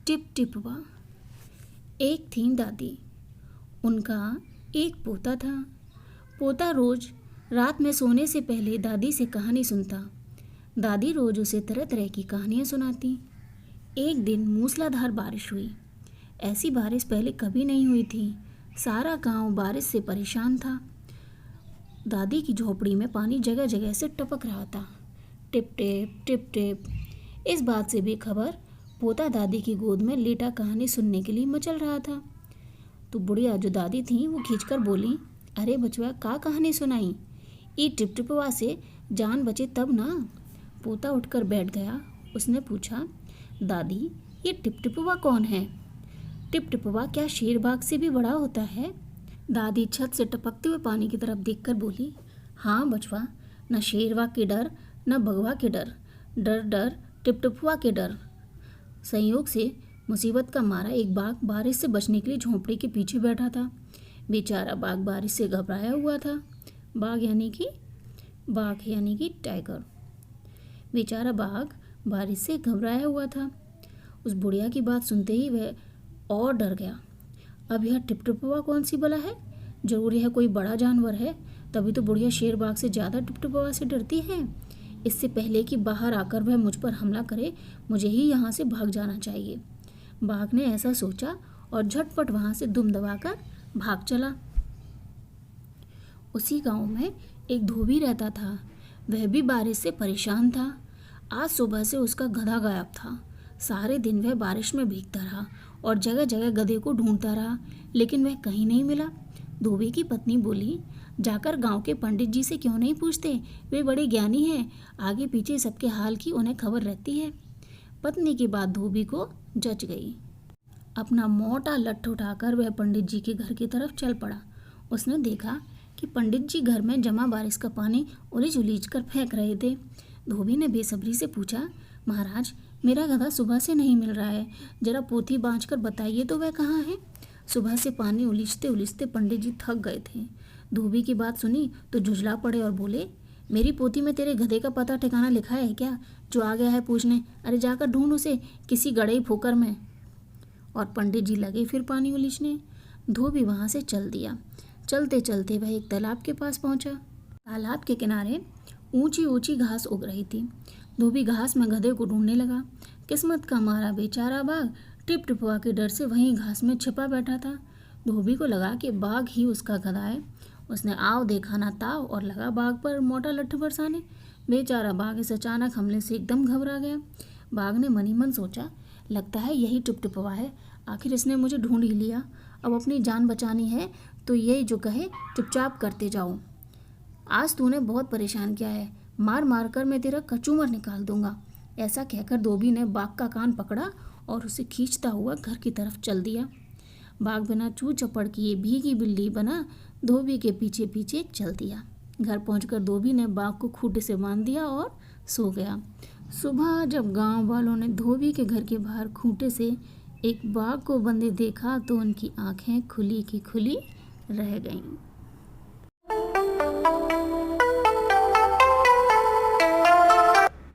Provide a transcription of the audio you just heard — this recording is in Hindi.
टिप टिपवा। एक थी दादी, उनका एक पोता था। पोता रोज रात में सोने से पहले दादी से कहानी सुनता। दादी रोज उसे तरह तरह की कहानियाँ सुनाती। एक दिन मूसलाधार बारिश हुई। ऐसी बारिश पहले कभी नहीं हुई थी। सारा गांव बारिश से परेशान था। दादी की झोपड़ी में पानी जगह जगह से टपक रहा था, टिप टिप टिप टिप। इस बात से बेखबर पोता दादी की गोद में लेटा कहानी सुनने के लिए मचल रहा था। तो बुढ़िया जो दादी थी वो खींचकर बोली, अरे बचवा, का कहानी सुनाई? ई टिप टिपवा से जान बचे तब ना। पोता उठकर बैठ गया। उसने पूछा, दादी ये टिप टिपवा कौन है? टिप टिपवा क्या शेर बाघ से भी बड़ा होता है? दादी छत से टपकते हुए पानी की तरफ देखकर बोली, हाँ बचवा, न शेर बाघ के डर न बगवा के डर, डर डर टिप टिपवा के डर। संयोग से मुसीबत का मारा एक बाघ बारिश से बचने के लिए झोंपड़ी के पीछे बैठा था। बेचारा बाघ बारिश से घबराया हुआ था। बाघ यानी कि टाइगर। बेचारा बाघ बारिश से घबराया हुआ था। उस बुढ़िया की बात सुनते ही वह और डर गया। अब यह टिपटिपवा कौन सी बला है? जरूर यह कोई बड़ा जानवर है, तभी तो बुढ़िया शेर बाघ से ज़्यादा टिपटिपवा से डरती है। इससे पहले कि बाहर आकर वह मुझ पर हमला करे, मुझे ही यहाँ से भाग जाना चाहिए। बाघ ने ऐसा सोचा और झटपट वहाँ से दुम दबाकर भाग चला। उसी गांव में एक धोबी रहता था। वह भी बारिश से परेशान था। आज सुबह से उसका गधा गायब था। सारे दिन वह बारिश में भीगता रहा और जगह जगह गधे को ढूंढता रहा, लेकिन वह कहीं नहीं मिला। धोबी की पत्नी बोली, जाकर गांव के पंडित जी से क्यों नहीं पूछते? वे बड़े ज्ञानी हैं, आगे पीछे सबके हाल की उन्हें खबर रहती है। पत्नी की बात धोबी को जच गई। अपना मोटा लट्ठ उठाकर वह पंडित जी के घर की तरफ चल पड़ा। उसने देखा कि पंडित जी घर में जमा बारिश का पानी उलीच उलीच कर फेंक रहे थे। धोबी ने बेसब्री से पूछा, महाराज, मेरा गधा सुबह से नहीं मिल रहा है, जरा पोथी बाँच कर बताइए तो वह कहाँ है? सुबह से पानी उलीचते उलीचते पंडित जी थक गए थे। धोबी की बात सुनी तो झुंझला पड़े और बोले, मेरी पोथी में तेरे गधे का पता ठिकाना लिखा है क्या, जो आ गया है पूछने? अरे जाकर ढूंढ उसे किसी गड़ई फोकर में। और पंडित जी लगे फिर पानी उलीचने। धोबी वहाँ से चल दिया। चलते चलते वह एक तालाब के पास पहुँचा। तालाब के किनारे ऊंची ऊंची घास उग रही थी। धोबी घास में गधे को ढूंढने लगा। किस्मत का मारा बेचारा बाघ टिप टिपवा के डर से वहीं घास में छिपा बैठा था। धोबी को लगा कि बाघ ही उसका गधा है। उसने आव देखा ना ताव और लगा बाघ पर मोटा लट्ठ बरसाने। बेचारा बाघ इस अचानक हमले से एकदम घबरा गया। बाघ ने मनी मन सोचा, लगता है यही टिप टिपवा है, आखिर इसने मुझे ढूंढ ही लिया। अब अपनी जान बचानी है तो ये जो कहे चुपचाप करते जाओ। आज तूने बहुत परेशान किया है, मार मार कर मैं तेरा कचूमर निकाल दूंगा। ऐसा कहकर धोबी ने बाघ का कान पकड़ा और उसे खींचता हुआ घर की तरफ चल दिया। बाघ बिना चू चपड़ किए भीगी बिल्ली बना धोबी के पीछे पीछे चल दिया। घर पहुंचकर धोबी ने बाघ को खूंटे से बांध दिया और सो गया। सुबह जब गांव वालों ने धोबी के घर के बाहर खूंटे से एक बाघ को बंधे देखा तो उनकी आंखें खुली की खुली रह गईं।